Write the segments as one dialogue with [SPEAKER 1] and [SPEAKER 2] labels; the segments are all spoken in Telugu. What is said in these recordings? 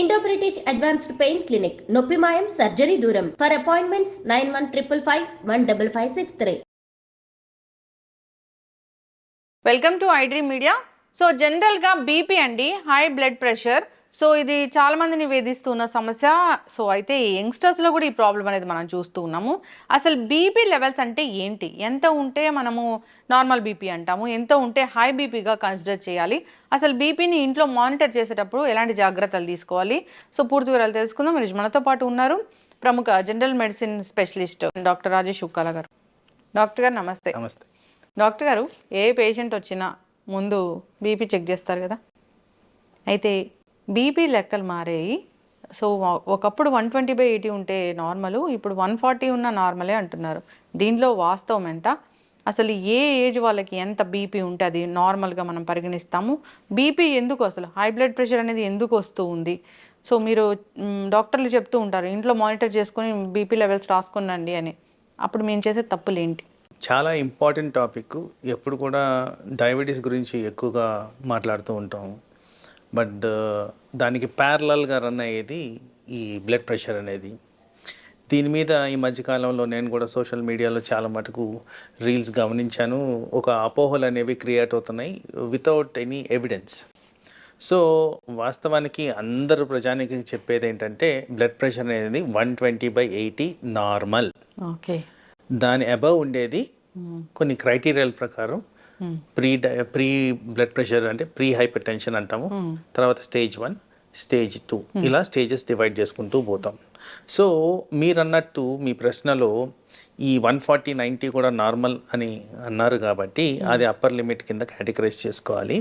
[SPEAKER 1] Indo British advanced pain clinic, నొప్పి మాయం, సర్జరీ దూరం. For appointments 9155515563.
[SPEAKER 2] Welcome to iDream media. So జనరల్గా బీపీ అండి, హై బ్లడ్ ప్రెషర్. సో ఇది చాలా మందిని వేధిస్తున్న సమస్య. సో అయితే యంగ్స్టర్స్లో కూడా ఈ ప్రాబ్లం అనేది మనం చూస్తూ ఉన్నాము. అసలు బీపీ లెవెల్స్ అంటే ఏంటి, ఎంత ఉంటే మనము నార్మల్ బీపీ అంటాము, ఎంత ఉంటే హై బీపీగా కన్సిడర్ చేయాలి, అసలు బీపీని ఇంట్లో మానిటర్ చేసేటప్పుడు ఎలాంటి జాగ్రత్తలు తీసుకోవాలి, సో పూర్తి వివరాలు తెలుసుకుందాం. మీరు మనతో పాటు ఉన్నారు ప్రముఖ general medicine specialist doctor Rajesh Ukkala గారు. డాక్టర్ గారు నమస్తే.
[SPEAKER 3] నమస్తే
[SPEAKER 2] డాక్టర్ గారు, ఏ పేషెంట్ వచ్చినా ముందు బీపీ చెక్ చేస్తారు కదా, అయితే బీపీ లెక్కలు మారాయి. సో ఒకప్పుడు 120/80 ఉంటే నార్మల్, ఇప్పుడు 140 ఉన్న నార్మలే అంటున్నారు. దీనిలో వాస్తవం ఎంత? అసలు ఏ ఏజ్ వాళ్ళకి ఎంత బీపీ ఉంటే అది నార్మల్గా మనం పరిగణిస్తాము? బీపీ ఎందుకు, అసలు హై బ్లడ్ ప్రెషర్ అనేది ఎందుకు వస్తూ ఉంది? సో మీరు డాక్టర్లు చెప్తూ ఉంటారు ఇంట్లో మానిటర్ చేసుకొని బీపీ లెవెల్స్ రాసుకునండి అని, అప్పుడు మేము చేసే తప్పులు ఏంటి?
[SPEAKER 3] చాలా ఇంపార్టెంట్ టాపిక్. ఎప్పుడు కూడా డయాబెటీస్ గురించి ఎక్కువగా మాట్లాడుతూ ఉంటాం, బట్ దానికి ప్యారలల్గా రన్ అయ్యేది ఈ బ్లడ్ ప్రెషర్ అనేది. దీని మీద ఈ మధ్యకాలంలో నేను కూడా సోషల్ మీడియాలో చాలా మటుకు రీల్స్ గమనించాను. ఒక అపోహలు అనేవి క్రియేట్ అవుతున్నాయి వితౌట్ ఎనీ ఎవిడెన్స్. సో వాస్తవానికి అందరూ ప్రజానికి చెప్పేది ఏంటంటే బ్లడ్ ప్రెషర్ అనేది 120/80 నార్మల్.
[SPEAKER 2] ఓకే,
[SPEAKER 3] దాని అబవ్ ఉండేది కొన్ని క్రైటీరియాల ప్రకారం ప్రీ బ్లడ్ ప్రెషర్ అంటే ప్రీ హైపర్ టెన్షన్ అంటాము, తర్వాత స్టేజ్ 1, స్టేజ్ 2, ఇలా స్టేజెస్ డివైడ్ చేసుకుంటూ పోతాం. సో మీరు అన్నట్టు మీ ప్రశ్నలో ఈ 140/90 కూడా నార్మల్ అని అన్నారు కాబట్టి అది అప్పర్ లిమిట్ కింద కేటగరైజ్ చేసుకోవాలి.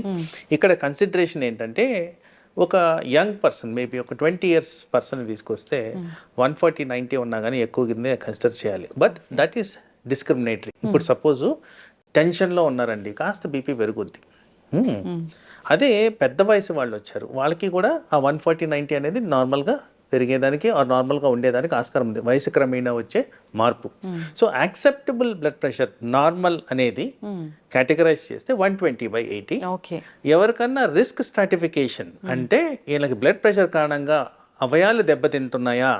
[SPEAKER 3] ఇక్కడ కన్సిడరేషన్ ఏంటంటే ఒక యంగ్ పర్సన్, మేబీ ఒక 20 years పర్సన్ తీసుకొస్తే 140/90 ఉన్నా కానీ ఎక్కువ కిందే కన్సిడర్ చేయాలి. But that is discriminatory. ఇప్పుడు సపోజు టెన్షన్లో ఉన్నారండి, కాస్త బీపీ పెరుగుద్ది. అదే పెద్ద వయసు వాళ్ళు వచ్చారు, వాళ్ళకి కూడా ఆ 140/90 అనేది నార్మల్గా పెరిగేదానికి నార్మల్గా ఉండేదానికి ఆస్కారం ఉంది, వయసు క్రమేణా వచ్చే మార్పు. So acceptable blood pressure normal అనేది కేటగరైజ్ చేస్తే 120/80. ఎవరికన్నా రిస్క్ స్ట్రాటిఫికేషన్ అంటే వీళ్ళకి బ్లడ్ ప్రెషర్ కారణంగా అవయాలు దెబ్బతింటున్నాయా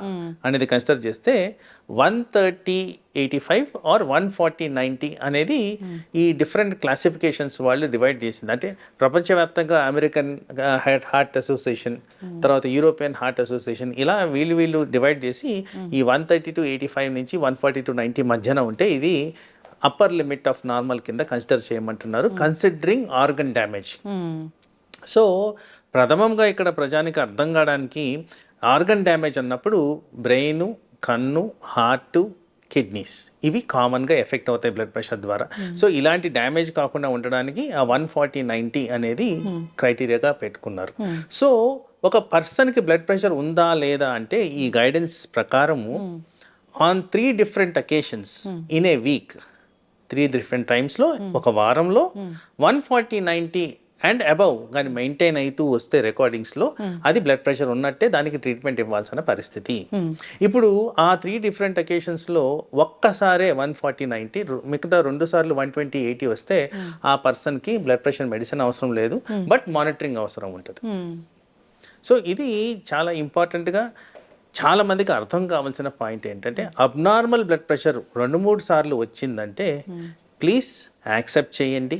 [SPEAKER 3] అనేది కన్సిడర్ చేస్తే 130/85 ఆర్ 140/90 అనేది ఈ డిఫరెంట్ క్లాసిఫికేషన్స్ వాళ్ళు డివైడ్ చేసింది. అంటే ప్రపంచవ్యాప్తంగా అమెరికన్ హార్ట్ అసోసియేషన్, తర్వాత యూరోపియన్ హార్ట్ అసోసియేషన్, ఇలా వీళ్ళు డివైడ్ చేసి ఈ 130/85 నుంచి 140/90 మధ్యన ఉంటే ఇది అప్పర్ లిమిట్ ఆఫ్ నార్మల్ కింద కన్సిడర్ చేయమంటున్నారు, కన్సిడరింగ్ ఆర్గన్ డ్యామేజ్. సో ప్రథమంగా ఇక్కడ ప్రజానికి అర్థం కావడానికి ఆర్గన్ డ్యామేజ్ అన్నప్పుడు బ్రెయిన్, కన్ను, హార్ట్, కిడ్నీస్ ఇవి కామన్గా ఎఫెక్ట్ అవుతాయి బ్లడ్ ప్రెషర్ ద్వారా. సో ఇలాంటి డ్యామేజ్ కాకుండా ఉండడానికి ఆ 140/90 అనేది క్రైటీరియాగా పెట్టుకున్నారు. సో ఒక పర్సన్కి బ్లడ్ ప్రెషర్ ఉందా లేదా అంటే ఈ గైడెన్స్ ప్రకారము on 3 different occasions in a week, 3 different టైమ్స్లో ఒక వారంలో 140/90 అండ్ అబవ్ కానీ మెయింటైన్ అవుతూ వస్తే రికార్డింగ్స్లో అది బ్లడ్ ప్రెషర్ ఉన్నట్టే, దానికి ట్రీట్మెంట్ ఇవ్వాల్సిన పరిస్థితి. ఇప్పుడు ఆ 3 different occasions-లో ఒక్కసారే 140/90, మిగతా 2 సార్లు 120/80 వస్తే ఆ పర్సన్కి బ్లడ్ ప్రెషర్ మెడిసిన్ అవసరం లేదు, బట్ మానిటరింగ్ అవసరం ఉంటుంది. సో ఇది చాలా ఇంపార్టెంట్గా చాలా మందికి అర్థం కావాల్సిన పాయింట్ ఏంటంటే అబ్నార్మల్ బ్లడ్ ప్రెషర్ 2-3 సార్లు వచ్చిందంటే ప్లీజ్ యాక్సెప్ట్ చేయండి.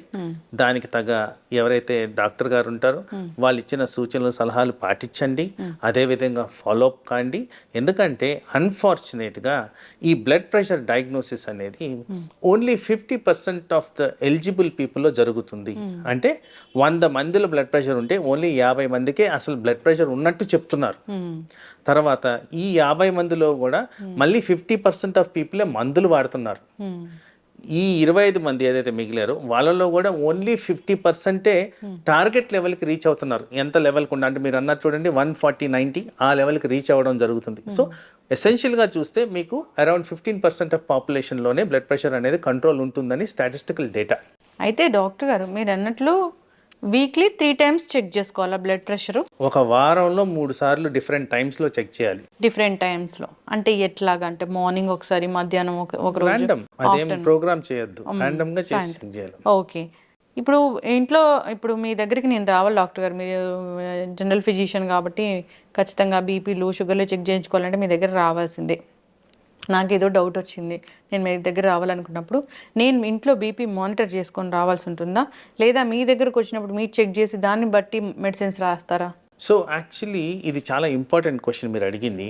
[SPEAKER 3] దానికి తగ్గ ఎవరైతే డాక్టర్ గారు ఉంటారో వాళ్ళు ఇచ్చిన సూచనలు సలహాలు పాటించండి, అదేవిధంగా ఫాలోఅప్ కాండి. ఎందుకంటే అన్ఫార్చునేట్గా ఈ బ్లడ్ ప్రెషర్ డయాగ్నోసిస్ అనేది ఓన్లీ 50% ఆఫ్ ద ఎలిజిబుల్ పీపుల్లో జరుగుతుంది. అంటే 100 మందిలో బ్లడ్ ప్రెషర్ ఉంటే ఓన్లీ 50 మందికే అసలు బ్లడ్ ప్రెషర్ ఉన్నట్టు చెప్తున్నారు. తర్వాత ఈ 50 మందిలో కూడా మళ్ళీ 50% ఆఫ్ పీపులే మందులు వాడుతున్నారు. ఈ 25 మంది ఏదైతే మిగిలారో వాళ్ళలో కూడా ఓన్లీ 50%ఏ టార్గెట్ లెవెల్కి రీచ్ అవుతున్నారు. ఎంత లెవెల్కి ఉండ అంటే మీరు అన్నారు చూడండి 140/90 ఆ లెవెల్కి రీచ్ అవ్వడం జరుగుతుంది. సో ఎసెన్షియల్గా చూస్తే మీకు అరౌండ్ 15% ఆఫ్ పాపులేషన్లోనే బ్లడ్ ప్రెషర్ అనేది కంట్రోల్ ఉంటుందని స్టాటిస్టికల్ డేటా.
[SPEAKER 2] అయితే డాక్టర్ గారు మీరు అన్నట్లు వీక్లీ 3 times చెక్ చేసుకోవాలా బ్లడ్ ప్రెషర్?
[SPEAKER 3] ఒక వారంలో 3 సార్లు డిఫరెంట్ టైమ్స్లో చెక్ చేయాలి.
[SPEAKER 2] డిఫరెంట్ టైమ్స్లో అంటే ఎట్లాగా? అంటే మార్నింగ్ ఒకసారి, మధ్యాహ్నం ఒక రోజు,
[SPEAKER 3] ర్యాండమ్, అదేం ప్రోగ్రామ్ చేయొద్దు, ర్యాండమ్గా చేసి చెక్ చేయాలి.
[SPEAKER 2] ఓకే. ఇప్పుడు ఇంట్లో ఇప్పుడు మీ దగ్గరికి నేను రావాలి డాక్టర్ గారు, మీరు జనరల్ ఫిజిషియన్ కాబట్టి ఖచ్చితంగా బీపీలు షుగర్లు చెక్ చేయించుకోవాలంటే మీ దగ్గర రావాల్సిందే. నాకు ఏదో డౌట్ వచ్చింది, నేను మీ దగ్గర రావాలనుకున్నప్పుడు నేను ఇంట్లో బీపీ మానిటర్ చేసుకొని రావాల్సి ఉంటుందా, లేదా మీ దగ్గరకు వచ్చినప్పుడు మీరు చెక్ చేసి దాన్ని బట్టి మెడిసిన్స్ రాస్తారా?
[SPEAKER 3] సో యాక్చువల్లీ ఇది చాలా ఇంపార్టెంట్ క్వశ్చన్ మీరు అడిగింది.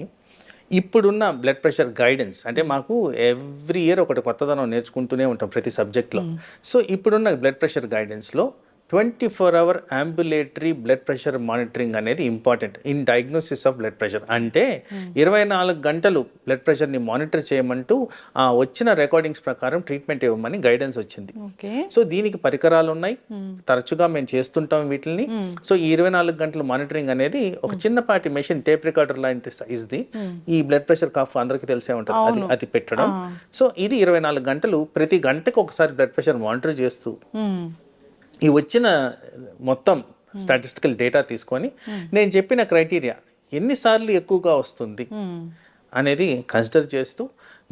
[SPEAKER 3] ఇప్పుడున్న బ్లడ్ ప్రెషర్ గైడెన్స్ అంటే మాకు ఎవ్రీ ఇయర్ ఒకటి కొత్తదనం నేర్చుకుంటూనే ఉంటాం ప్రతి సబ్జెక్ట్లో. సో ఇప్పుడున్న బ్లడ్ ప్రెషర్ గైడెన్స్లో 24 hour ambulatory blood pressure monitoring అనేది important in diagnosis of blood pressure. అంటే 24 గంటలు బ్లడ్ ప్రెషర్ని మానిటర్ చేయమంటూ వచ్చిన రికార్డింగ్స్ ప్రకారం ట్రీట్మెంట్ ఇవ్వమని గైడెన్స్ వచ్చింది. సో దీనికి పరికరాలు ఉన్నాయి, తరచుగా మేము చేస్తుంటాం వీటిని. సో ఈ 24 గంటల మానిటరింగ్ అనేది ఒక చిన్నపాటి మెషిన్, టేప్ రికార్డర్ లాంటి సైజ్ది, ఈ బ్లడ్ ప్రెషర్ కాఫ్ అందరికీ తెలిసే ఉంటుంది, అది పెట్టడం. సో ఇది 24 గంటలు ప్రతి గంటకు ఒకసారి బ్లడ్ ప్రెషర్ మానిటర్ చేస్తూ ఈ వచ్చిన మొత్తం స్టాటిస్టికల్ డేటా తీసుకొని నేను చెప్పిన క్రైటీరియా ఎన్నిసార్లు ఎక్కువగా వస్తుంది అనేది కన్సిడర్ చేస్తూ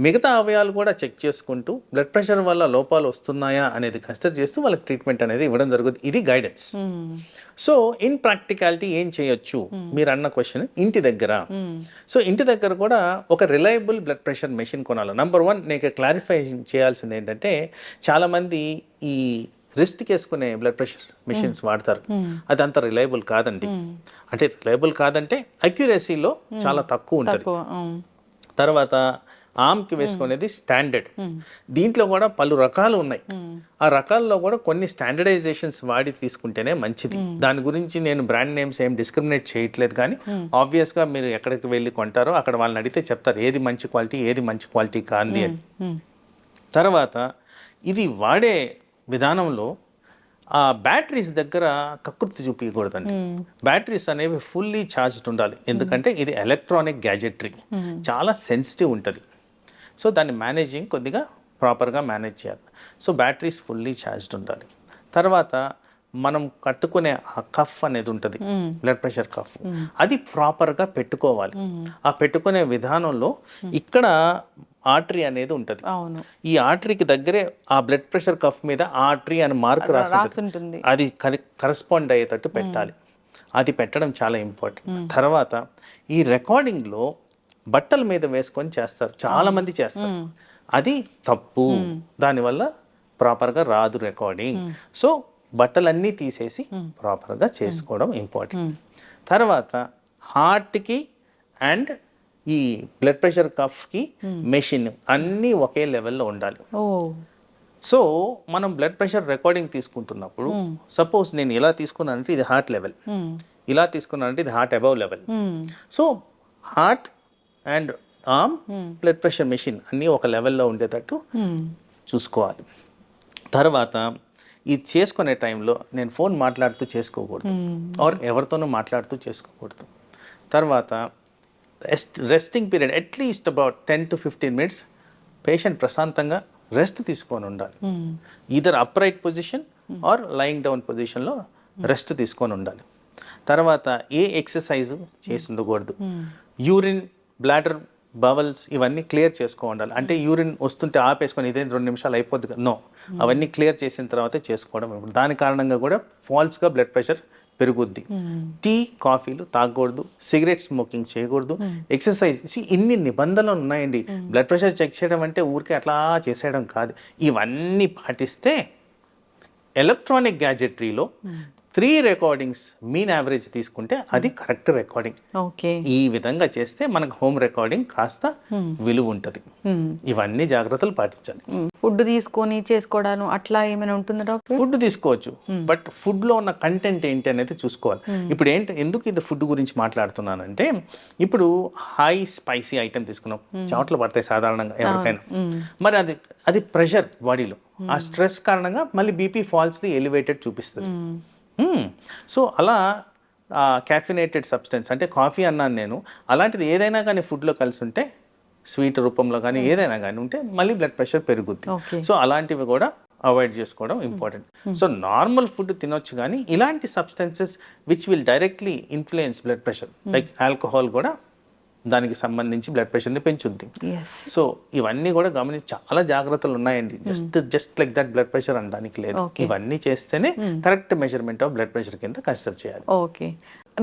[SPEAKER 3] మిగతా అవయవాలు కూడా చెక్ చేసుకుంటూ బ్లడ్ ప్రెషర్ వల్ల లోపాలు వస్తున్నాయా అనేది కన్సిడర్ చేస్తూ వాళ్ళకి ట్రీట్మెంట్ అనేది ఇవ్వడం జరుగుతుంది. ఇది గైడెన్స్. సో ఇన్ ప్రాక్టికాలిటీ ఏం చేయొచ్చు మీరు అన్న క్వశ్చన్, ఇంటి దగ్గర. సో ఇంటి దగ్గర కూడా ఒక రిలయబుల్ బ్లడ్ ప్రెషర్ మెషిన్ కొనాలి. నెంబర్ 1 నేను క్లారిఫై చేయాల్సింది ఏంటంటే, చాలామంది ఈ రిస్ట్కి వేసుకునే బ్లడ్ ప్రెషర్ మెషిన్స్ వాడతారు, అది అంత రిలయబుల్ కాదండి. అంటే రిలయబుల్ కాదంటే అక్యురసీలో చాలా తక్కువ ఉంటుంది. తర్వాత ఆర్మ్కి వేసుకునేది స్టాండర్డ్, దీంట్లో కూడా పలు రకాలు ఉన్నాయి. ఆ రకాల్లో కూడా కొన్ని స్టాండర్డైజేషన్స్ వాడి తీసుకుంటేనే మంచిది. దాని గురించి నేను బ్రాండ్ నేమ్స్ ఏం డిస్క్రిమినేట్ చేయట్లేదు, కానీ ఆబ్వియస్గా మీరు ఎక్కడికి వెళ్ళి కొంటారో అక్కడ వాళ్ళని అడిగితే చెప్తారు ఏది మంచి క్వాలిటీ ఏది మంచి క్వాలిటీ కాంది అని. తర్వాత ఇది వాడే విధానంలో ఆ బ్యాటరీస్ దగ్గర కకృతి చూపించకూడదండి. బ్యాటరీస్ అనేవి ఫుల్లీ ఛార్జ్డ్ ఉండాలి, ఎందుకంటే ఇది ఎలక్ట్రానిక్ గ్యాజెటరీ, చాలా సెన్సిటివ్ ఉంటుంది. సో దాన్ని మేనేజింగ్ కొద్దిగా ప్రాపర్గా మేనేజ్ చేయాలి. సో బ్యాటరీస్ ఫుల్లీ ఛార్జ్డ్ ఉండాలి. తర్వాత మనం కట్టుకునే ఆ కఫ్ అనేది ఉంటుంది, బ్లడ్ ప్రెషర్ కఫ్, అది ప్రాపర్గా పెట్టుకోవాలి. ఆ పెట్టుకునే విధానంలో ఇక్కడ ఆర్టరీ అనేది ఉంటుంది. ఈ ఆర్టరీకి దగ్గరే ఆ బ్లడ్ ప్రెషర్ కఫ్ మీద ఆర్టరీ అని మార్క్ రాసి ఉంటుంది, అది కరెస్పాండ్ అయ్యేటట్టు పెట్టాలి. అది పెట్టడం చాలా ఇంపార్టెంట్. తర్వాత ఈ రికార్డింగ్లో బట్టల మీద వేసుకొని చేస్తారు, చాలా మంది చేస్తారు, అది తప్పు. దానివల్ల ప్రాపర్గా రాదు రికార్డింగ్. సో బట్టలన్నీ తీసేసి ప్రాపర్గా చేసుకోవడం ఇంపార్టెంట్. తర్వాత హార్ట్కి అండ్ ఈ బ్లడ్ ప్రెషర్ కఫ్కి మెషిన్ అన్నీ ఒకే లెవెల్లో ఉండాలి. సో మనం బ్లడ్ ప్రెషర్ రికార్డింగ్ తీసుకుంటున్నప్పుడు సపోజ్ నేను ఇలా తీసుకున్నానంటే ఇది హార్ట్ లెవెల్, ఇలా తీసుకున్నానంటే ఇది heart above level. So heart and arm blood pressure machine అన్నీ ఒక లెవెల్లో ఉండేటట్టు చూసుకోవాలి. తర్వాత ఇది చేసుకునే టైంలో నేను ఫోన్ మాట్లాడుతూ చేసుకోకూడదు, ఆర్ ఎవరితోనూ మాట్లాడుతూ చేసుకోకూడదు. తర్వాత resting period at least about 10 to 15 minutes patient ప్రశాంతంగా రెస్ట్ తీసుకొని ఉండాలి. Either upright position or lying down పొజిషన్లో రెస్ట్ తీసుకొని ఉండాలి. తర్వాత ఏ ఎక్సర్సైజ్ చేసి ఉండకూడదు. యూరిన్, బ్లాడర్, బవల్స్ ఇవన్నీ క్లియర్ చేసుకోవాలి. అంటే యూరిన్ వస్తుంటే ఆపేసుకొని ఇదే 2 నిమిషాలు అయిపోద్ది, నో, అవన్నీ క్లియర్ చేసిన తర్వాతే చేసుకోవడం. దాని కారణంగా కూడా ఫాల్స్గా బ్లడ్ ప్రెషర్ పెరుగుద్ది. టీ, కాఫీలు తాగకూడదు, సిగరెట్ స్మోకింగ్ చేయకూడదు, ఎక్సర్సైజ్. ఇన్ని నిబంధనలు ఉన్నాయండి. బ్లడ్ ప్రెషర్ చెక్ చేయడం అంటే ఊరికే అట్లా చేసేయడం కాదు. ఇవన్నీ పాటిస్తే ఎలక్ట్రానిక్ గ్యాజెటరీలో 3 రికార్డింగ్స్ మీన్ యావరేజ్ తీసుకుంటే అది కరెక్ట్ రికార్డింగ్. ఈ విధంగా చేస్తే మనకు హోమ్ రికార్డింగ్ కాస్త విలువ ఉంటుంది. ఇవన్నీ జాగ్రత్తలు పాటించాలి.
[SPEAKER 2] ఫుడ్ తీసుకొని చేసుకోవడం అట్లా ఏమైనా ఉంటుందా డాక్టర్?
[SPEAKER 3] ఫుడ్ తీసుకోవచ్చు, బట్ ఫుడ్ లో ఉన్న కంటెంట్ ఏంటి అనేది చూసుకోవాలి. ఇప్పుడు ఎందుకు ఇది ఫుడ్ గురించి మాట్లాడుతున్నానంటే, ఇప్పుడు హై స్పైసీ ఐటమ్ తీసుకున్నాం, చెమటలు పడతాయి సాధారణంగా ఎవరికైనా. మరి అది ప్రెషర్ బాడీలో, ఆ స్ట్రెస్ కారణంగా మళ్ళీ బీపీ ఫాల్స్లీ ఎలివేటెడ్ చూపిస్తుంది. సో అలా క్యాఫినేటెడ్ సబ్స్టెన్స్ అంటే కాఫీ అన్నాను నేను, అలాంటిది ఏదైనా కానీ ఫుడ్లో కలిసి ఉంటే, స్వీట్ రూపంలో కానీ ఏదైనా కానీ ఉంటే మళ్ళీ బ్లడ్ ప్రెషర్ పెరుగుద్ది. సో అలాంటివి కూడా అవాయిడ్ చేసుకోవడం ఇంపార్టెంట్. సో నార్మల్ ఫుడ్ తినొచ్చు, కానీ ఇలాంటి substances which will directly influence blood pressure like alcohol కూడా దానికి సంబంధించి బ్లడ్ ప్రెషర్ని పెంచుద్ది.
[SPEAKER 2] ఎస్.
[SPEAKER 3] సో ఇవన్నీ కూడా గమనించి చాలా జాగ్రత్తలు ఉన్నాయండి. Just like that blood pressure అనడానికి లేదు. ఇవన్నీ చేస్తేనే correct measurement of blood pressure కింద కన్సిడర్ చేయాలి.
[SPEAKER 2] ఓకే.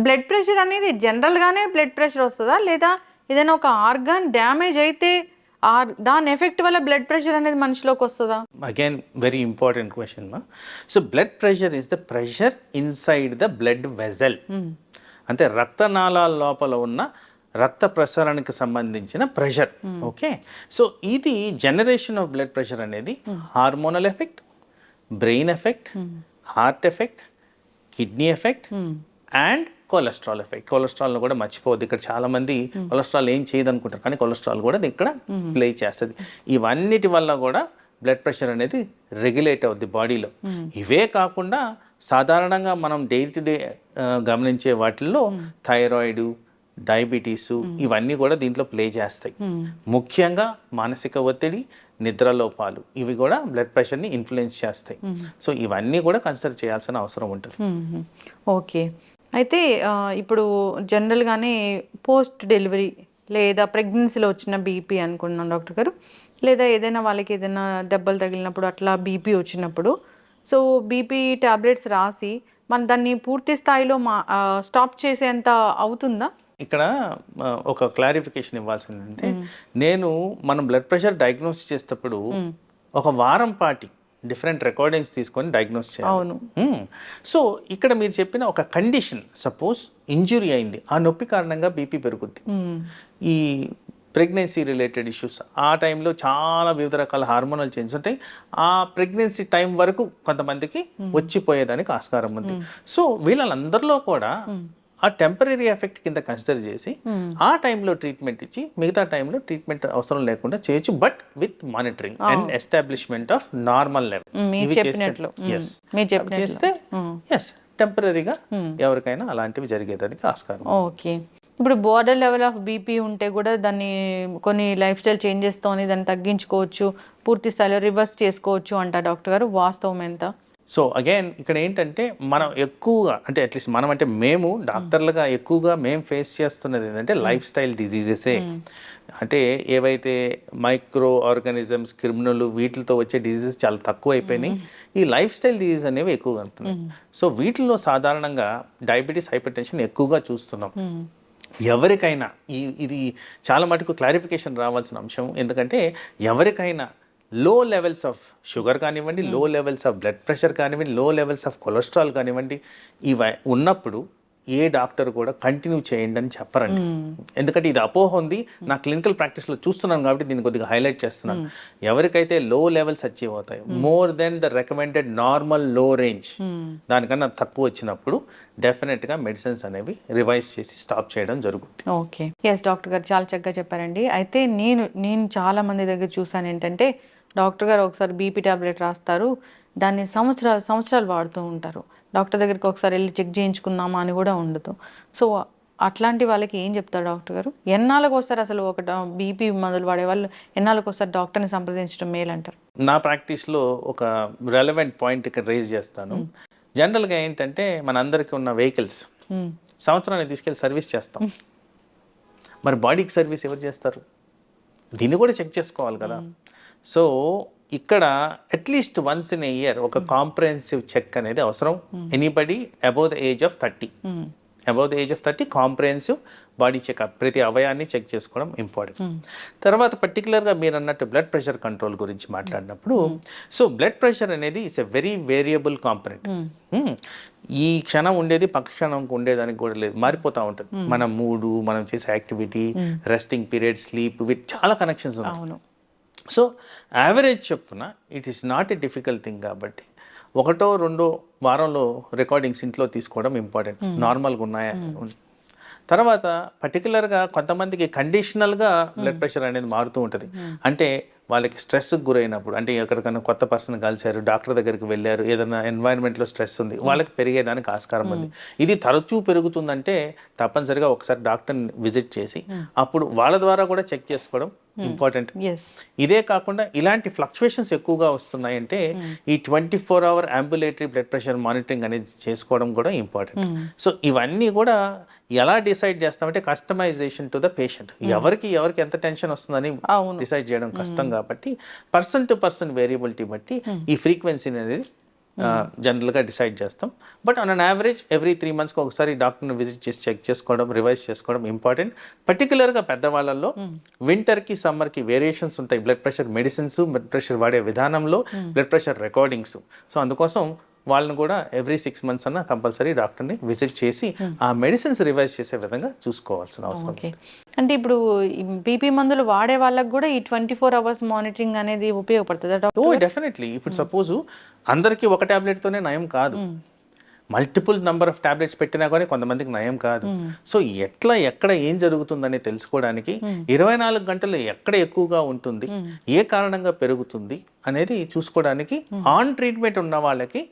[SPEAKER 2] బ్లడ్ ప్రెషర్ అనేది జనరల్గానే బ్లడ్ ప్రెషర్ వస్తుందా, లేదా ఏదైనా ఒక ఆర్గాన్ డ్యామేజ్ అయితే దాని ఎఫెక్ట్ వల్ల బ్లడ్ ప్రెషర్ అనేది మనిషిలోకి వస్తుందా?
[SPEAKER 3] అగైన్ వెరీ ఇంపార్టెంట్ క్వశ్చన్ మా. So blood pressure is the pressure inside the blood vessel. అంటే రక్తనాళాల లోపల ఉన్న రక్త ప్రసరణకి సంబంధించిన ప్రెషర్. ఓకే. సో ఇది జనరేషన్ ఆఫ్ బ్లడ్ ప్రెషర్ అనేది hormonal effect, brain effect, heart effect, kidney effect and cholesterol effect. కొలెస్ట్రాల్ను కూడా మర్చిపోవద్దు. ఇక్కడ చాలా మంది కొలెస్ట్రాల్ ఏం చేయదు అనుకుంటారు, కానీ కొలెస్ట్రాల్ కూడా ఇక్కడ ప్లే చేస్తుంది. ఇవన్నిటి వల్ల కూడా బ్లడ్ ప్రెషర్ అనేది రెగ్యులేట్ అవుద్ది బాడీలో. ఇవే కాకుండా సాధారణంగా మనం డే టు డే గమనించే వాటిల్లో థైరాయిడ్, డయాబెటీసు ఇవన్నీ కూడా దీంట్లో ప్లే చేస్తాయి. ముఖ్యంగా మానసిక ఒత్తిడి, నిద్రలోపాలు ఇవి కూడా బ్లడ్ ప్రెషర్ని ఇన్ఫ్లుయెన్స్ చేస్తాయి. సో ఇవన్నీ కూడా కన్సిడర్ చేయాల్సిన అవసరం ఉంటుంది.
[SPEAKER 2] ఓకే. అయితే ఇప్పుడు జనరల్గానే పోస్ట్ డెలివరీ లేదా ప్రెగ్నెన్సీలో వచ్చిన బీపీ అనుకున్నాం డాక్టర్ గారు, లేదా ఏదైనా వాళ్ళకి ఏదైనా దెబ్బలు తగిలినప్పుడు అట్లా బీపీ వచ్చినప్పుడు సో బీపీ టాబ్లెట్స్ రాసి మన దాన్ని పూర్తి స్థాయిలో స్టాప్ చేసేంత అవుతుందా?
[SPEAKER 3] ఇక్కడ ఒక క్లారిఫికేషన్ ఇవ్వాల్సింది అంటే, మనం బ్లడ్ ప్రెషర్ డయాగ్నోస్ చేసేటప్పుడు ఒక వారం పాటి డిఫరెంట్ రికార్డింగ్స్ తీసుకొని డయాగ్నోస్ చేయాలి. సో ఇక్కడ మీరు చెప్పిన ఒక కండిషన్, సపోజ్ ఇంజురీ అయింది, ఆ నొప్పి కారణంగా బీపీ పెరుగుద్ది. ఈ ప్రెగ్నెన్సీ రిలేటెడ్ ఇష్యూస్, ఆ టైంలో చాలా వివిధ రకాల హార్మోనల్ చేంజెస్ ఉంటాయి. ఆ ప్రెగ్నెన్సీ టైం వరకు కొంతమందికి వచ్చిపోయేదానికి ఆస్కారం ఉంది. సో వీళ్ళందరిలో కూడా ఆ టెంపరీ ఎఫెక్ట్ కింద కన్సిడర్ చేసి ఆ టైంలో ట్రీట్మెంట్ ఇచ్చి మిగతా టైంలో ట్రీట్మెంట్ అవసరం లేకుండా చేయొచ్చు, but with monitoring and establishment of normal levels చేస్తే ఎస్ టెంపరీగా ఎవరికైనా అలాంటివి జరిగేదానికి ఆస్కారం.
[SPEAKER 2] ఓకే. ఇప్పుడు బోర్డర్ లెవెల్ ఆఫ్ బీపీ ఉంటే కూడా దాన్ని కొన్ని లైఫ్ స్టైల్ చేంజెస్తో దాన్ని తగ్గించుకోవచ్చు, పూర్తి స్థాయిలో రివర్స్ చేసుకోవచ్చు అంట డాక్టర్ గారు, వాస్తవం ఎంత?
[SPEAKER 3] సో అగైన్ ఇక్కడ ఏంటంటే మనం ఎక్కువగా అంటే అట్లీస్ట్ మనం అంటే మేము డాక్టర్లుగా ఎక్కువగా మేము ఫేస్ చేస్తున్నది ఏంటంటే లైఫ్ స్టైల్ డిజీజెసే. అంటే ఏవైతే మైక్రో ఆర్గానిజమ్స్, క్రిమినల్ వీటితో వచ్చే డిజీజెస్ చాలా తక్కువ అయిపోయినాయి. ఈ లైఫ్ స్టైల్ డిజీజ్ అనేవి ఎక్కువగా ఉంటున్నాయి. సో వీటిలో సాధారణంగా డయాబెటీస్, హైపర్ టెన్షన్ ఎక్కువగా చూస్తున్నాం. ఎవరికైనా ఇది చాలా మటుకు క్లారిఫికేషన్ రావాల్సిన అంశం. ఎందుకంటే ఎవరికైనా లో లెవెల్స్ ఆఫ్ షుగర్ కానివ్వండి, లో లెవెల్స్ ఆఫ్ బ్లడ్ ప్రెషర్ కానివ్వండి, లో లెవెల్స్ ఆఫ్ కొలెస్ట్రాల్ కానివ్వండి, ఇవి ఉన్నప్పుడు ఏ డాక్టర్ కూడా కంటిన్యూ చేయండి అని చెప్పరండి. ఎందుకంటే ఇది అపోహ ఉంది. నా క్లినికల్ ప్రాక్టీస్లో చూస్తున్నాను కాబట్టి దీన్ని కొద్దిగా హైలైట్ చేస్తున్నాను. ఎవరికైతే లో లెవెల్స్ అచీవ్ అవుతాయి, more than the recommended normal లో రేంజ్, దానికన్నా తక్కువ వచ్చినప్పుడు డెఫినెట్గా మెడిసిన్స్ అనేవి రివైజ్ చేసి స్టాప్ చేయడం జరుగుతుంది.
[SPEAKER 2] ఓకే. ఎస్ డాక్టర్ గారు, చాలా చక్కగా చెప్పారండి. అయితే నేను చాలా మంది దగ్గర చూసాను ఏంటంటే, డాక్టర్ గారు ఒకసారి బీపీ టాబ్లెట్ రాస్తారు, దాన్ని సంవత్సరాలు వాడుతూ ఉంటారు. డాక్టర్ దగ్గరికి ఒకసారి వెళ్ళి చెక్ చేయించుకున్నామా అని కూడా ఉండదు. సో అట్లాంటి వాళ్ళకి ఏం చెప్తారు డాక్టర్ గారు? ఎన్నాళ్ళకి వస్తారు అసలు ఒక బీపీ మందులు వాడే వాళ్ళు ఎన్నాళ్ళకి వస్తారు డాక్టర్ని సంప్రదించడం మేలు అంటారు?
[SPEAKER 3] నా ప్రాక్టీస్లో ఒక రెలవెంట్ పాయింట్ ఇక్కడ రేజ్ చేస్తాను. జనరల్గా ఏంటంటే మనందరికీ ఉన్న వెహికల్స్ సంవత్సరానికి తీసుకెళ్ళి సర్వీస్ చేస్తాం. మరి బాడీకి సర్వీస్ ఎవరు చేస్తారు? దీన్ని కూడా చెక్ చేసుకోవాలి కదా. సో ఇక్కడ at least once in a year ఒక కాంప్రహెన్సివ్ చెక్ అనేది అవసరం. Anybody above the age of 30 comprehensive body checkup, ప్రతి అవయాన్ని చెక్ చేసుకోవడం ఇంపార్టెంట్. తర్వాత పర్టికులర్గా మీరు అన్నట్టు బ్లడ్ ప్రెషర్ కంట్రోల్ గురించి మాట్లాడినప్పుడు, సో బ్లడ్ ప్రెషర్ అనేది it's a very variable component. ఈ క్షణం ఉండేది పక్క క్షణంకి ఉండేదానికి కూడా లేదు, మారిపోతూ ఉంటుంది. మన మూడు, మనం చేసే యాక్టివిటీ, రెస్టింగ్ పీరియడ్, స్లీప్, వీటి చాలా కనెక్షన్స్ ఉన్నాయి. సో యావరేజ్ చెప్పున it is not a difficult thing. కాబట్టి 1-2 వారంలో రికార్డింగ్స్ ఇంట్లో తీసుకోవడం ఇంపార్టెంట్, నార్మల్గా ఉన్నాయా. తర్వాత పర్టికులర్గా కొంతమందికి కండిషనల్గా బ్లడ్ ప్రెషర్ అనేది మారుతూ ఉంటుంది. అంటే వాళ్ళకి స్ట్రెస్కి గురైనప్పుడు, అంటే ఎక్కడికైనా కొత్త పర్సన్ కలిశారు, డాక్టర్ దగ్గరికి వెళ్ళారు, ఏదైనా ఎన్వైరన్మెంట్లో స్ట్రెస్ ఉంది, వాళ్ళకి పెరిగేదానికి ఆస్కారం ఉంది. ఇది తరచూ పెరుగుతుందంటే తప్పనిసరిగా ఒకసారి డాక్టర్ని విజిట్ చేసి అప్పుడు వాళ్ళ ద్వారా కూడా చెక్ చేసుకోవడం ఇంపార్టెంట్. ఇదే కాకుండా ఇలాంటి ఫ్లక్చువేషన్స్ ఎక్కువగా వస్తున్నాయంటే ఈ 24 hour ambulatory blood pressure monitoring అనేది చేసుకోవడం కూడా ఇంపార్టెంట్. సో ఇవన్నీ కూడా ఎలా డిసైడ్ చేస్తామంటే కస్టమైజేషన్ టు ద పేషెంట్. ఎవరికి ఎంత టెన్షన్ వస్తుందని డిసైడ్ చేయడం కష్టం కాబట్టి పర్సన్ టు పర్సన్ వేరియబిలిటీ బట్టి ఈ ఫ్రీక్వెన్సీ అనేది జనరల్గా డిసైడ్ చేస్తాం. But on an average every 3 monthsకి ఒకసారి డాక్టర్ని విజిట్ చేసి చెక్ చేసుకోవడం, రివైజ్ చేసుకోవడం ఇంపార్టెంట్. పర్టికులర్గా పెద్దవాళ్ళల్లో వింటర్కి సమ్మర్కి వేరియేషన్స్ ఉంటాయి. Blood pressure medicines, blood pressure వాడే విధానంలో, బ్లడ్ ప్రెషర్ రికార్డింగ్స్. సో అందుకోసం వాళ్ళని కూడా ఎవ్రీ 6 months అన్న కంపల్సరీ డాక్టర్ని విజిట్ చేసి ఆ మెడిసిన్స్ రివైజ్ చేసే విధంగా చూసుకోవాల్సిన అవసరం.
[SPEAKER 2] అంటే ఇప్పుడు బీపీ మందులు వాడే వాళ్ళకి కూడా ఈ 24 hours మానిటరింగ్ అనేది ఉపయోగపడుతుందా డాక్టర్?
[SPEAKER 3] డెఫినెట్లీ. ఇప్పుడు సపోజ్ అందరికీ ఒక టాబ్లెట్తోనే నయం కాదు, మల్టిపుల్ నంబర్ ఆఫ్ టాబ్లెట్స్ పెట్టినా కానీ కొంతమందికి నయం కాదు. సో ఎక్కడ ఏం జరుగుతుందని తెలుసుకోవడానికి 24 గంటలు ఎక్కడ ఎక్కువగా ఉంటుంది, ఏ కారణంగా పెరుగుతుంది అనేది చూసుకోవడానికి ఆన్ ట్రీట్మెంట్ ఉన్న వాళ్ళకి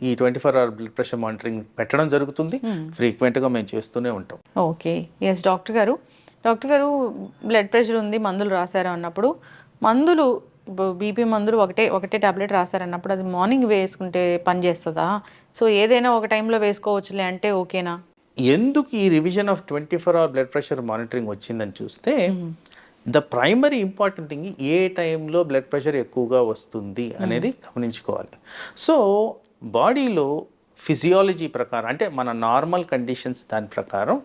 [SPEAKER 3] ఈ 24-hour బ్లడ్ ప్రెషర్ మానిటరింగ్ పెట్టడం జరుగుతుంది. ఫ్రీక్వెంట్గా మేము చేస్తూనే ఉంటాం.
[SPEAKER 2] ఓకే, ఎస్ డాక్టర్ గారు బ్లడ్ ప్రెషర్ ఉంది, మందులు రాశారు అన్నప్పుడు, మందులు బీపీ మందులు ఒకటే టాబ్లెట్ రాశారన్నప్పుడు అది మార్నింగ్ వేసుకుంటే పని చేస్తుందా? సో ఏదైనా ఒక టైంలో వేసుకోవచ్చులే అంటే ఓకేనా?
[SPEAKER 3] ఎందుకు ఈ revision of 24-hour blood pressure monitoring వచ్చిందని చూస్తే ద ప్రైమరీ ఇంపార్టెంట్ థింగ్ ఏ టైంలో బ్లడ్ ప్రెషర్ ఎక్కువగా వస్తుంది అనేది గమనించుకోవాలి. సో బాడీలో ఫిజియాలజీ ప్రకారం అంటే మన నార్మల్ కండిషన్స్ దాని ప్రకారం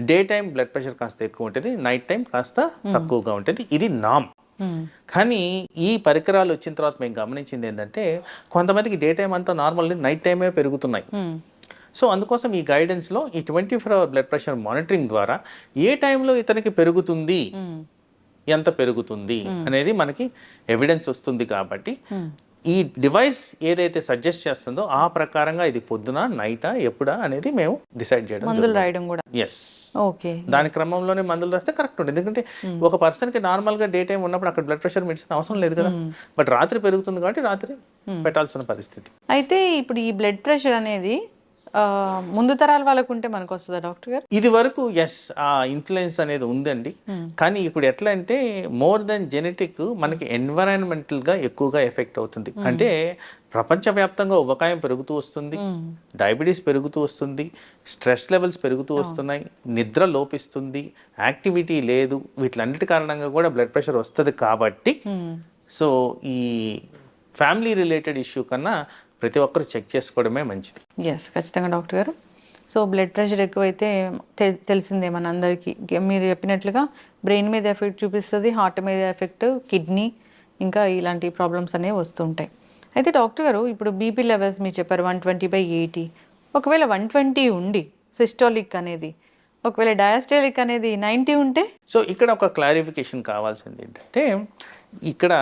[SPEAKER 3] డే టైం బ్లడ్ ప్రెషర్ కాస్త ఎక్కువ ఉంటుంది, నైట్ టైం కాస్త తక్కువగా ఉంటుంది. ఇది నామ్. కానీ ఈ పరికరాలు వచ్చిన తర్వాత మేము గమనించింది ఏంటంటే కొంతమందికి డే టైం అంతా నార్మల్, నైట్ టైమే పెరుగుతున్నాయి. సో అందుకోసం ఈ గైడెన్స్లో ఈ 24-hour బ్లడ్ ప్రెషర్ మానిటరింగ్ ద్వారా ఏ టైంలో ఇతనికి పెరుగుతుంది, ఎంత పెరుగుతుంది అనేది మనకి ఎవిడెన్స్ వస్తుంది. కాబట్టి ఈ డివైస్ ఏదైతే సజెస్ట్ చేస్తుందో ఆ ప్రకారంగా ఇది పొద్దున, నైటా, ఎప్పుడా అనేది మేము డిసైడ్ చేయడం.
[SPEAKER 2] మందులు రాయడం కూడా ఓకే,
[SPEAKER 3] దాని క్రమంలోనే మందులు రాస్తే కరెక్ట్ ఉంటుంది. ఎందుకంటే ఒక పర్సన్కి నార్మల్గా డే టైం ఉన్నప్పుడు అక్కడ బ్లడ్ ప్రెషర్ మెడిసిన్ అవసరం లేదు కదా, బట్ రాత్రి పెరుగుతుంది కాబట్టి రాత్రి పెట్టాల్సిన పరిస్థితి.
[SPEAKER 2] అయితే ఇప్పుడు ఈ బ్లడ్ ప్రెషర్ అనేది ముందు తరాల వాళ్ళకు ఉంటే మనకు వస్తుందా డాక్టర్ గారు?
[SPEAKER 3] ఇది వరకు ఆ ఇన్ఫ్లుయెన్స్ అనేది ఉందండి. కానీ ఇప్పుడు ఎట్లా అంటే మోర్ దెన్ జెనెటిక్ మనకి ఎన్విరాన్మెంటల్గా ఎక్కువగా ఎఫెక్ట్ అవుతుంది. అంటే ప్రపంచవ్యాప్తంగా ఉబకాయం పెరుగుతూ వస్తుంది, డయాబెటీస్ పెరుగుతూ వస్తుంది, స్ట్రెస్ లెవెల్స్ పెరుగుతూ వస్తున్నాయి, నిద్ర లోపిస్తుంది, యాక్టివిటీ లేదు, వీటిలన్నిటి కారణంగా కూడా బ్లడ్ ప్రెషర్ వస్తుంది. కాబట్టి సో ఈ ఫ్యామిలీ రిలేటెడ్ ఇష్యూ కన్నా ప్రతి ఒక్కరు చెక్ చేసుకోవడమే మంచిది.
[SPEAKER 2] ఖచ్చితంగా డాక్టర్ గారు. సో బ్లడ్ ప్రెషర్ ఎక్కువైతే తెలిసిందే మన అందరికీ, మీరు చెప్పినట్లుగా బ్రెయిన్ మీద ఎఫెక్ట్ చూపిస్తుంది, హార్ట్ మీద ఎఫెక్ట్, కిడ్నీ, ఇంకా ఇలాంటి ప్రాబ్లమ్స్ అనేవి వస్తుంటాయి. అయితే డాక్టర్ గారు ఇప్పుడు బీపీ లెవెల్స్ మీరు చెప్పారు 120/80. ఒకవేళ 120 ఉండి సిస్టాలిక్ అనేది, ఒకవేళ డయాస్టాలిక్ అనేది 90 ఉంటే?
[SPEAKER 3] సో ఇక్కడ ఒక క్లారిఫికేషన్ కావాల్సింది ఏంటంటే ఇక్కడ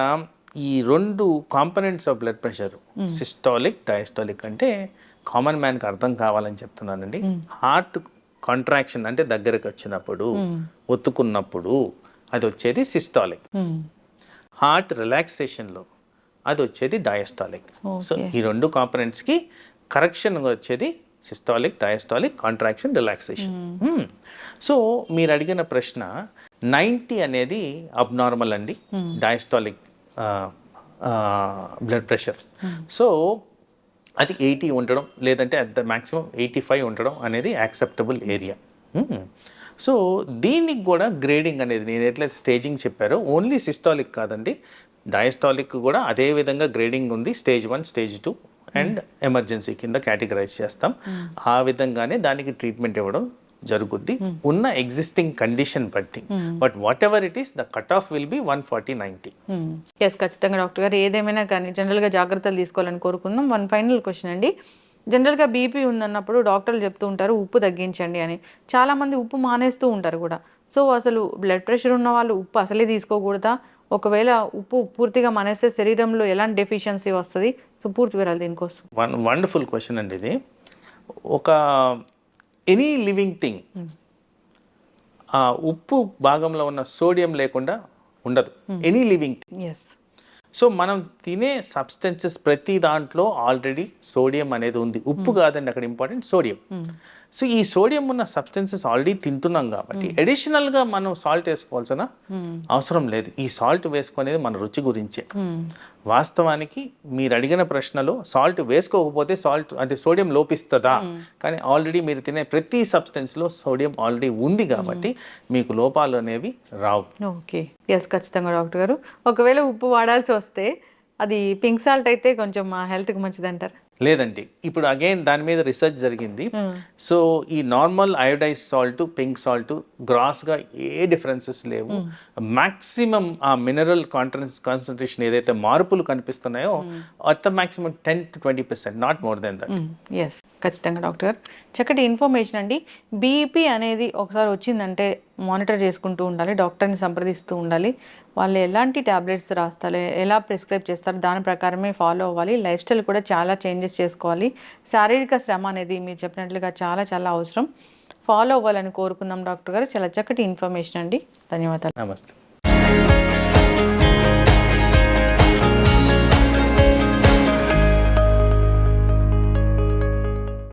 [SPEAKER 3] ఈ 2 components of blood pressure systolic, diastolic అంటే కామన్ మ్యాన్కి అర్థం కావాలని చెప్తున్నానండి. హార్ట్ కాంట్రాక్షన్ అంటే దగ్గరకు వచ్చినప్పుడు, ఒత్తుకున్నప్పుడు అది వచ్చేది సిస్టాలిక్. హార్ట్ రిలాక్సేషన్లో అది వచ్చేది డయాస్టాలిక్. సో ఈ 2 కాంపనెంట్స్కి కరెక్షన్గా వచ్చేది systolic, diastolic, contraction, relaxation. So మీరు అడిగిన ప్రశ్న 90 అనేది అబ్నార్మల్ అండి, డయాస్టాలిక్ బ్లడ్ ప్రెషర్. సో అది 80 ఉండడం, లేదంటే అట్ ద మ్యాక్సిమం 85 ఉండడం అనేది యాక్సెప్టబుల్ ఏరియా. సో దీనికి కూడా గ్రేడింగ్ అనేది నేను ఎట్లయితే స్టేజింగ్ చెప్పారో ఓన్లీ సిస్టాలిక్ కాదండి, డయాస్టాలిక్ కూడా అదే విధంగా గ్రేడింగ్ ఉంది. స్టేజ్ 1, స్టేజ్ 2 అండ్ ఎమర్జెన్సీ కింద కేటగరైజ్ చేస్తాం. ఆ విధంగానే దానికి ట్రీట్మెంట్ ఇవ్వడం జరుగుద్ది ఉన్న ఎగ్జిస్టింగ్ కండిషన్ బట్టి. But what ever it is the cut off will be 140/90.
[SPEAKER 2] ఖచ్చితంగా డాక్టర్ గారు. ఏదేమైనా కానీ జనరల్గా జాగ్రత్తలు తీసుకోవాలని కోరుకుందాం. వన్ ఫైనల్ క్వశ్చన్ అండి. జనరల్గా బీపీ ఉందన్నప్పుడు డాక్టర్లు చెప్తూ ఉంటారు ఉప్పు తగ్గించండి అని. చాలామంది ఉప్పు మానేస్తూ ఉంటారు కూడా. సో అసలు బ్లడ్ ప్రెషర్ ఉన్న వాళ్ళు ఉప్పు అసలే తీసుకోకూడదా? ఒకవేళ ఉప్పు పూర్తిగా మానేస్తే శరీరంలో ఎలాంటి డెఫిషియన్సీ వస్తుంది? సో పూర్తి వివరాలు దీనికోసం.
[SPEAKER 3] వండర్ఫుల్ క్వశ్చన్ అండి ఇది. ఒక ఎనీ లివింగ్ థింగ్ ఆ ఉప్పు భాగంలో ఉన్న సోడియం లేకుండా ఉండదు. Any living thing. సో మనం తినే సబ్స్టెన్సెస్ ప్రతి దాంట్లో ఆల్రెడీ సోడియం అనేది ఉంది. ఉప్పు కాదండి అక్కడ ఇంపార్టెంట్, సోడియం. సో ఈ సోడియం ఉన్న సబ్స్టెన్సెస్ ఆల్రెడీ తింటున్నాం కాబట్టి అడిషనల్గా మనం సాల్ట్ వేసుకోవాల్సిన అవసరం లేదు. ఈ సాల్ట్ వేసుకునేది మన రుచి గురించే. వాస్తవానికి మీరు అడిగిన ప్రశ్నలో సాల్ట్ వేసుకోకపోతే సాల్ట్ అంటే సోడియం లోపిస్తుందా, కానీ ఆల్రెడీ మీరు తినే ప్రతి సబ్స్టెన్స్లో సోడియం ఆల్రెడీ ఉంది కాబట్టి మీకు లోపాలు అనేవి రావు.
[SPEAKER 2] ఓకే, ఎస్, ఖచ్చితంగా డాక్టర్ గారు. ఒకవేళ ఉప్పు వాడాల్సి వస్తే అది పింక్ సాల్ట్ అయితే కొంచెం మా హెల్త్కి మంచిది అంటారు?
[SPEAKER 3] లేదండి, ఇప్పుడు అగైన్ దాని మీద రీసెర్చ్ జరిగింది. సో ఈ normal iodize salt, pink salt గ్రాస్గా ఏ డిఫరెన్సెస్ లేవు. మాక్సిమం ఆ మినరల్ కాన్సన్ట్రేషన్ ఏదైతే మార్పులు కనిపిస్తున్నాయో at the maximum 10 to 20%, not more than that.
[SPEAKER 2] Yes, ఖచ్చితంగా డాక్టర్ గారు. చక్కటి ఇన్ఫర్మేషన్ అండి. బీపీ అనేది ఒకసారి వచ్చిందంటే మానిటర్ చేసుకుంటూ ఉండాలి, డాక్టర్ని సంప్రదిస్తూ ఉండాలి. వాళ్ళు ఎలాంటి ట్యాబ్లెట్స్ రాస్తారు, ఎలా ప్రిస్క్రైబ్ చేస్తారు, దాని ప్రకారమే ఫాలో అవ్వాలి. లైఫ్ స్టైల్ కూడా చాలా చేంజెస్ చేసుకోవాలి. శారీరక శ్రమ అనేది మీరు చెప్పినట్లుగా చాలా చాలా అవసరం. ఫాలో అవ్వాలని కోరుకుందాం డాక్టర్ గారు. చాలా చక్కటి ఇన్ఫర్మేషన్ అండి. ధన్యవాదాలు.
[SPEAKER 3] నమస్తే.